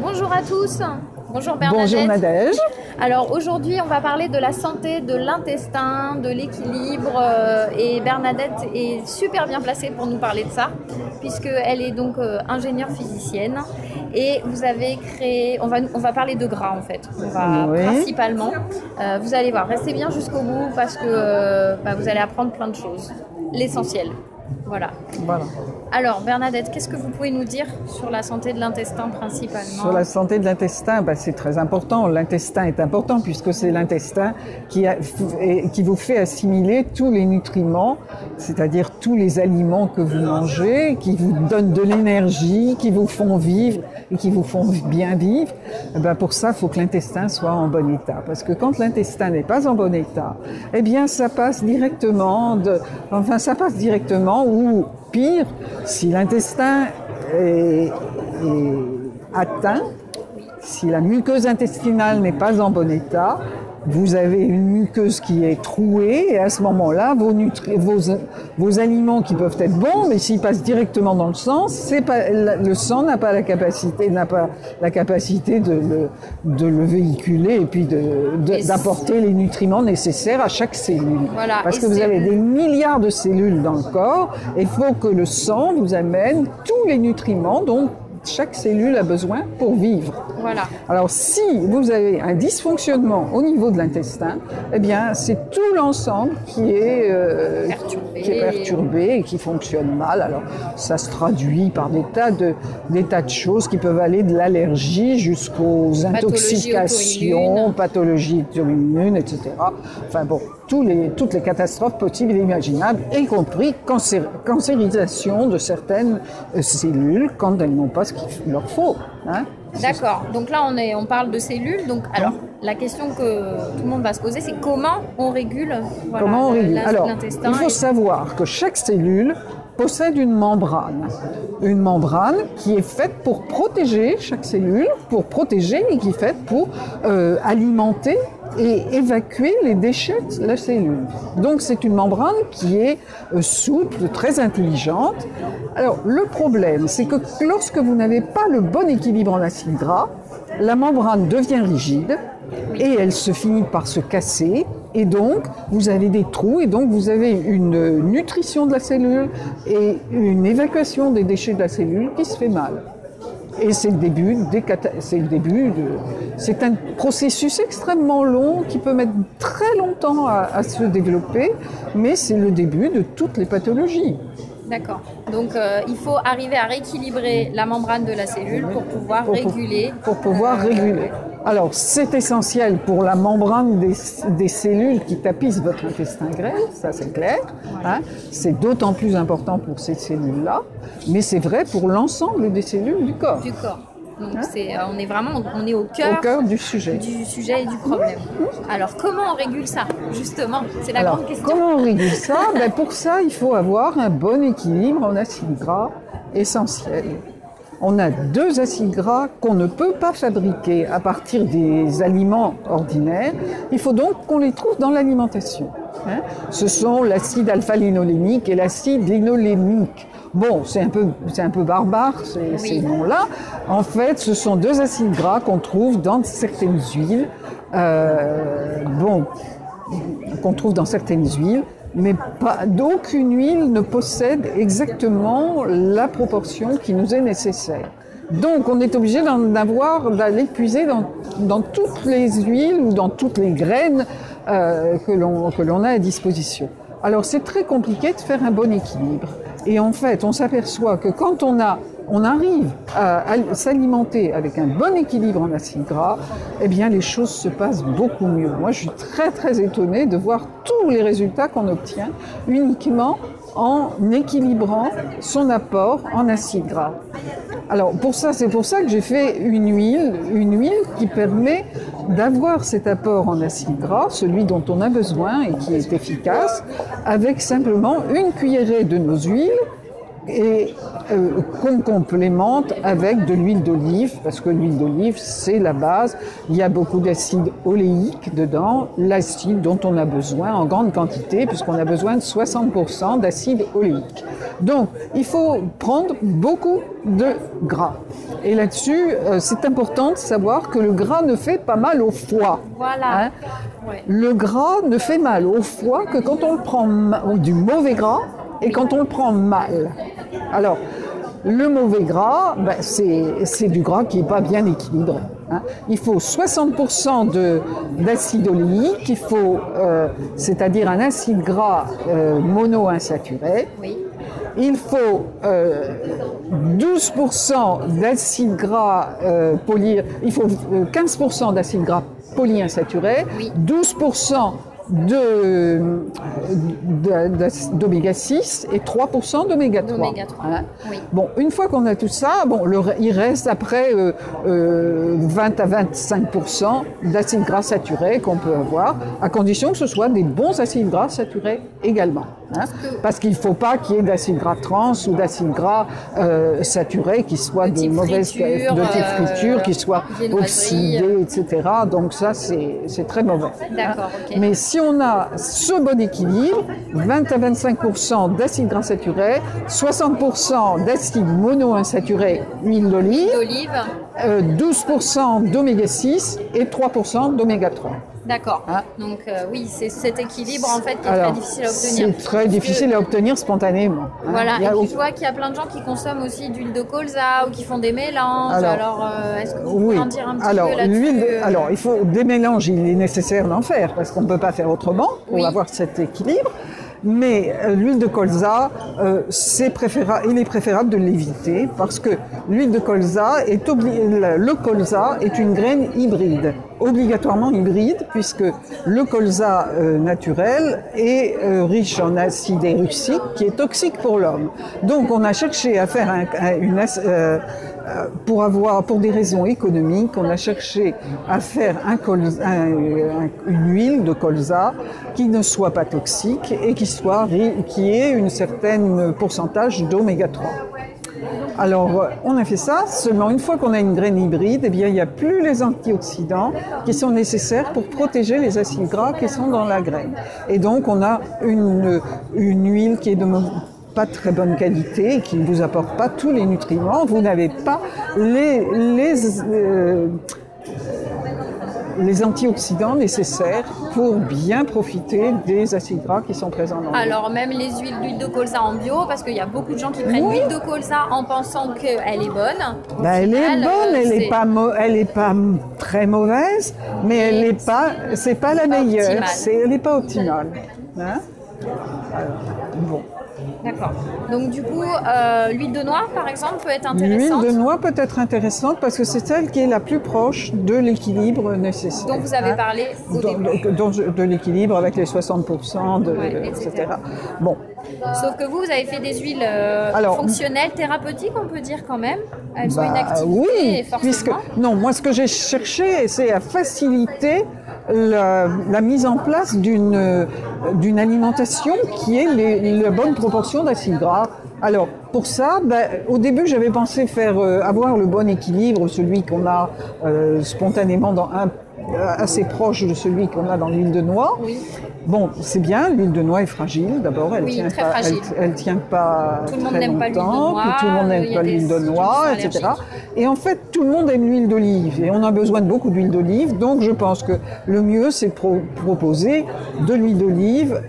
Bonjour à tous. Bonjour Bernadette. Bonjour Nadège. Alors aujourd'hui, on va parler de la santé de l'intestin, de l'équilibre et Bernadette est super bien placée pour nous parler de ça puisqu'elle est donc ingénieure physicienne et vous avez créé, on va parler de gras en fait, principalement. Vous allez voir, restez bien jusqu'au bout parce que vous allez apprendre plein de choses, l'essentiel. Voilà. Alors Bernadette, qu'est-ce que vous pouvez nous dire sur la santé de l'intestin principalement? Sur la santé de l'intestin, c'est très important. L'intestin est important puisque c'est l'intestin qui vous fait assimiler tous les nutriments, c'est-à-dire tous les aliments que vous mangez, qui vous donnent de l'énergie, qui vous font vivre et qui vous font bien vivre. Pour ça, il faut que l'intestin soit en bon état. Parce que quand l'intestin n'est pas en bon état, ça passe directement ou pire, si l'intestin est atteint, si la muqueuse intestinale n'est pas en bon état, vous avez une muqueuse qui est trouée et à ce moment-là, vos aliments qui peuvent être bons, mais s'ils passent directement dans le sang, le sang n'a pas la capacité de le véhiculer et puis d'apporter les nutriments nécessaires à chaque cellule. Voilà. Parce que vous avez des milliards de cellules dans le corps et il faut que le sang vous amène tous les nutriments dont chaque cellule a besoin pour vivre. Voilà. Alors, si vous avez un dysfonctionnement au niveau de l'intestin, c'est tout l'ensemble qui est perturbé et qui fonctionne mal. Alors, ça se traduit par des tas de choses qui peuvent aller de l'allergie jusqu'aux intoxications, pathologies auto-immunes, etc. Enfin bon, toutes les catastrophes possibles et imaginables, y compris cancérisation de certaines cellules quand elles n'ont pas ce qu'il leur faut. D'accord. Donc là, on parle de cellules. Donc, alors, la question que tout le monde va se poser, c'est comment on régule l'intestin. Il faut savoir que chaque cellule possède une membrane qui est faite pour protéger chaque cellule, et qui est faite pour alimenter et évacuer les déchets de la cellule. Donc c'est une membrane qui est souple, très intelligente. Alors le problème, c'est que lorsque vous n'avez pas le bon équilibre en acides gras, la membrane devient rigide et elle se finit par se casser et donc vous avez des trous et donc vous avez une nutrition de la cellule et une évacuation des déchets de la cellule qui se fait mal. Et c'est un processus extrêmement long qui peut mettre très longtemps à se développer, mais c'est le début de toutes les pathologies. D'accord. Donc il faut arriver à rééquilibrer la membrane de la cellule pour pouvoir réguler. Pour pouvoir réguler. Alors c'est essentiel pour la membrane des cellules qui tapissent votre intestin grêle, ça c'est clair. C'est d'autant plus important pour ces cellules-là, mais c'est vrai pour l'ensemble des cellules du corps. Donc on est au cœur du sujet et du problème. Alors comment on régule ça justement? C'est la grande question. Comment on régule ça? Pour ça, il faut avoir un bon équilibre en acides gras essentiels. On a 2 acides gras qu'on ne peut pas fabriquer à partir des aliments ordinaires. Il faut donc qu'on les trouve dans l'alimentation. Ce sont l'acide alpha-linolénique et l'acide linolénique. Bon, c'est un peu barbare ces noms-là. En fait, ce sont 2 acides gras qu'on trouve dans certaines huiles. Mais d'aucune huile ne possède exactement la proportion qui nous est nécessaire. Donc on est obligé d'aller puiser dans toutes les huiles ou dans toutes les graines que l'on a à disposition. Alors c'est très compliqué de faire un bon équilibre. Et en fait, on s'aperçoit que quand on arrive à s'alimenter avec un bon équilibre en acides gras, les choses se passent beaucoup mieux. Moi, je suis très très étonnée de voir tous les résultats qu'on obtient uniquement en équilibrant son apport en acides gras. Alors c'est pour ça que j'ai fait une huile qui permet d'avoir cet apport en acides gras, celui dont on a besoin et qui est efficace, avec simplement une cuillerée de nos huiles et qu'on complémente avec de l'huile d'olive, parce que l'huile d'olive, c'est la base. Il y a beaucoup d'acide oléique dedans, l'acide dont on a besoin en grande quantité, puisqu'on a besoin de 60% d'acide oléique. Donc, il faut prendre beaucoup de gras. Et là-dessus, c'est important de savoir que le gras ne fait pas mal au foie. Voilà. Hein. Ouais. Le gras ne fait mal au foie que quand on le prend du mauvais gras et quand on le prend mal. Alors, le mauvais gras, ben, c'est du gras qui n'est pas bien équilibré. Hein. Il faut 60% d'acide oléique, il faut, c'est-à-dire un acide gras monoinsaturé. Oui. Il faut 12% d'acide gras il faut 15% d'acide gras polyinsaturé, Oui. 12% d'oméga 6 et 3% d'oméga 3. D'oméga 3. Hein. Oui. Bon, une fois qu'on a tout ça, bon, il reste après 20 à 25% d'acides gras saturés qu'on peut avoir, à condition que ce soit des bons acides gras saturés également. Hein. Parce qu'il ne faut pas qu'il y ait d'acides gras trans ou d'acides gras saturés qui soient de mauvaise type friture, qui soient oxydés, etc. Donc ça, c'est très mauvais. D'accord, ok. Mais si on a ce bon équilibre, 20 à 25% d'acides gras saturés, 60% d'acides monoinsaturés, huile d'olive, 12% d'oméga 6 et 3% d'oméga 3. D'accord. Hein? Donc oui, c'est cet équilibre en fait qui est très difficile à obtenir. C'est très difficile à obtenir spontanément. Hein? Voilà, et puis je vois qu'il y a plein de gens qui consomment aussi d'huile de colza ou qui font des mélanges. Alors, est-ce que vous pouvez en dire un petit peu là-dessus Alors, il faut des mélanges, il est nécessaire d'en faire parce qu'on ne peut pas faire autrement pour avoir cet équilibre. Mais l'huile de colza, il est préférable de l'éviter parce que l'huile de colza le colza est une graine hybride, obligatoirement hybride, puisque le colza naturel est riche en acide érucique qui est toxique pour l'homme. Donc on a cherché à faire pour des raisons économiques, on a cherché à faire une huile de colza qui ne soit pas toxique et qui ait un certain pourcentage d'oméga 3. Alors, on a fait ça, seulement une fois qu'on a une graine hybride, eh bien, il n'y a plus les antioxydants qui sont nécessaires pour protéger les acides gras qui sont dans la graine. Et donc, on a une huile qui est de pas très bonne qualité et qui ne vous apporte pas tous les nutriments. Vous n'avez pas les antioxydants nécessaires pour bien profiter des acides gras qui sont présents dans l'huile. Alors même les huiles d'huile de colza en bio, parce qu'il y a beaucoup de gens qui prennent l'huile de colza en pensant qu'elle est bonne. Elle est bonne, elle est pas très mauvaise, mais c'est pas la meilleure, elle n'est pas optimale. Hein? Alors, bon. D'accord. Donc du coup, l'huile de noix, par exemple, peut être intéressante. L'huile de noix peut être intéressante parce que c'est celle qui est la plus proche de l'équilibre nécessaire. Donc vous avez parlé au début. De l'équilibre avec les 60%, etc. Bon. Sauf que vous avez fait des huiles fonctionnelles, thérapeutiques, on peut dire quand même. Elles ont une activité, oui, forcément. Moi, ce que j'ai cherché, c'est à faciliter la mise en place d'une alimentation qui ait la bonne proportion d'acides gras. Alors, pour ça, au début, j'avais pensé avoir le bon équilibre, celui qu'on a spontanément assez proche de celui qu'on a dans l'huile de noix. Oui. Bon, c'est bien, l'huile de noix est fragile. D'abord, elle tient pas tout le monde n'aime pas l'huile de noix, tout le monde n'aime pas l'huile de noix, etc. Et en fait, tout le monde aime l'huile d'olive et on a besoin de beaucoup d'huile d'olive. Donc, je pense que le mieux, c'est de proposer de l'huile d'olive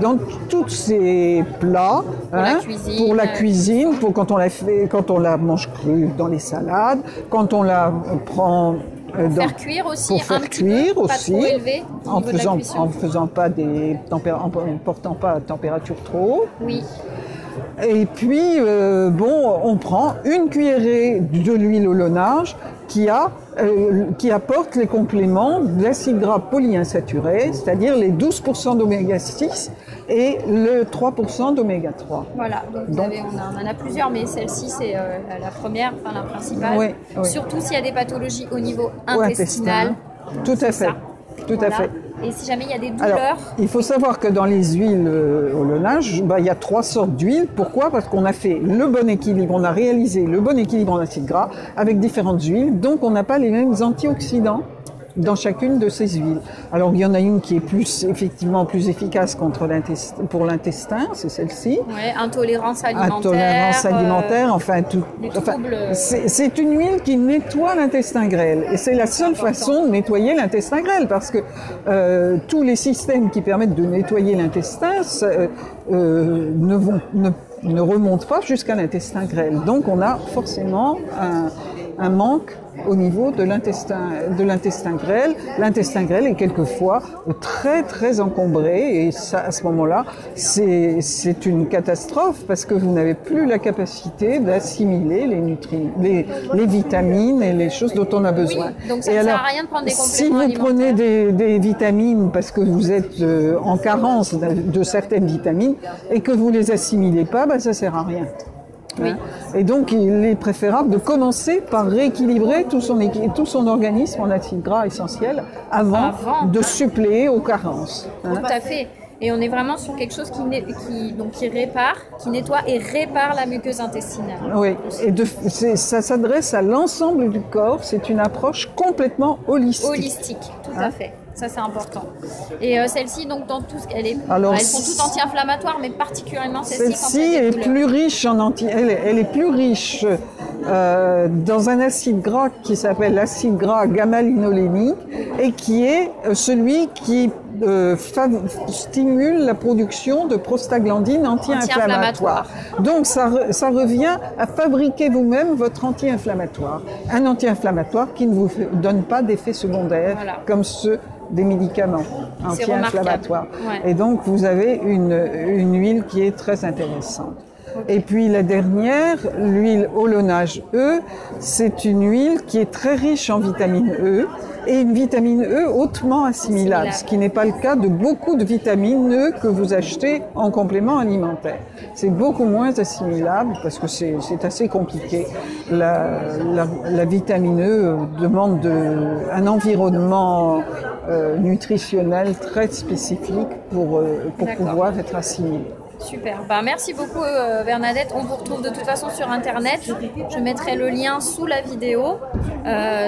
dans tous ces plats, pour la cuisine, pour quand on la mange crue dans les salades, quand on la prend faire cuire aussi, pour faire cuire aussi, pas trop élevé, en portant pas à température trop haute. Oui. Et puis, on prend une cuillerée de l'huile au launage qui apporte les compléments d'acide gras polyinsaturé, c'est-à-dire les 12% d'oméga 6 et le 3% d'oméga 3. Voilà, donc on en a plusieurs, mais celle-ci c'est la première, la principale. Oui. Surtout s'il y a des pathologies au niveau intestinal. Tout à fait. Tout à fait. Et si jamais il y a des douleurs... Alors, il faut savoir que dans les huiles au Lonage, il y a 3 sortes d'huiles. Pourquoi? Parce qu'on a fait le bon équilibre, on a réalisé le bon équilibre en acides gras avec différentes huiles, donc on n'a pas les mêmes antioxydants dans chacune de ces huiles. Alors il y en a une qui est effectivement plus efficace pour l'intestin, c'est celle-ci. Ouais, intolérance alimentaire. Intolérance alimentaire, enfin tout. C'est une huile qui nettoie l'intestin grêle, et c'est la seule façon de nettoyer l'intestin grêle, parce que tous les systèmes qui permettent de nettoyer l'intestin ne remontent pas jusqu'à l'intestin grêle. Donc on a forcément un manque au niveau de l'intestin grêle. L'intestin grêle est quelquefois très très encombré, et ça, à ce moment-là, c'est une catastrophe, parce que vous n'avez plus la capacité d'assimiler les nutriments, les vitamines et les choses dont on a besoin. Oui, donc ça ne sert à rien de prendre des compléments alimentaires. Si vous prenez des vitamines parce que vous êtes en carence de certaines vitamines et que vous les assimilez pas, ça sert à rien. Oui. Et donc, il est préférable de commencer par rééquilibrer tout son organisme en acides gras essentiels avant de suppléer aux carences. Tout à fait. Et on est vraiment sur quelque chose qui répare, qui nettoie et répare la muqueuse intestinale. Oui, et ça s'adresse à l'ensemble du corps. C'est une approche complètement holistique. Holistique, tout à fait. Ça, c'est important. Et celle-ci, donc, dans tout ce qu'elle est... Alors, elles sont toutes anti-inflammatoires, mais particulièrement celle-ci est plus riche elle est plus riche dans un acide gras qui s'appelle l'acide gras gamma-linolénique, et qui est celui qui stimule la production de prostaglandines anti-inflammatoires. Donc ça revient à fabriquer vous-même votre anti-inflammatoire. Un anti-inflammatoire qui ne vous donne pas d'effets secondaires comme ceux des médicaments anti-inflammatoires. Ouais. Et donc vous avez une huile qui est très intéressante. Okay. Et puis la dernière, l'huile au Lonage E, c'est une huile qui est très riche en vitamine E, et une vitamine E hautement assimilable, ce qui n'est pas le cas de beaucoup de vitamines E que vous achetez en complément alimentaire. C'est beaucoup moins assimilable parce que c'est assez compliqué. La vitamine E demande un environnement nutritionnel très spécifique pour pouvoir être assimilé. Super. Merci beaucoup Bernadette. On vous retrouve de toute façon sur Internet. Je mettrai le lien sous la vidéo.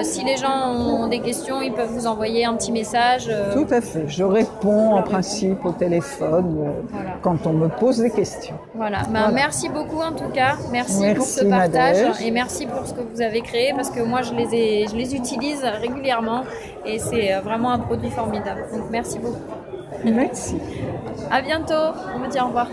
Si les gens ont des questions, ils peuvent vous envoyer un petit message. Tout à fait. Je réponds en principe au téléphone quand on me pose des questions. Voilà. Merci beaucoup en tout cas. Merci pour ce partage et merci pour ce que vous avez créé, parce que moi je les utilise régulièrement et c'est vraiment un produit formidable. Donc merci beaucoup. Merci. À bientôt. On me dit au revoir.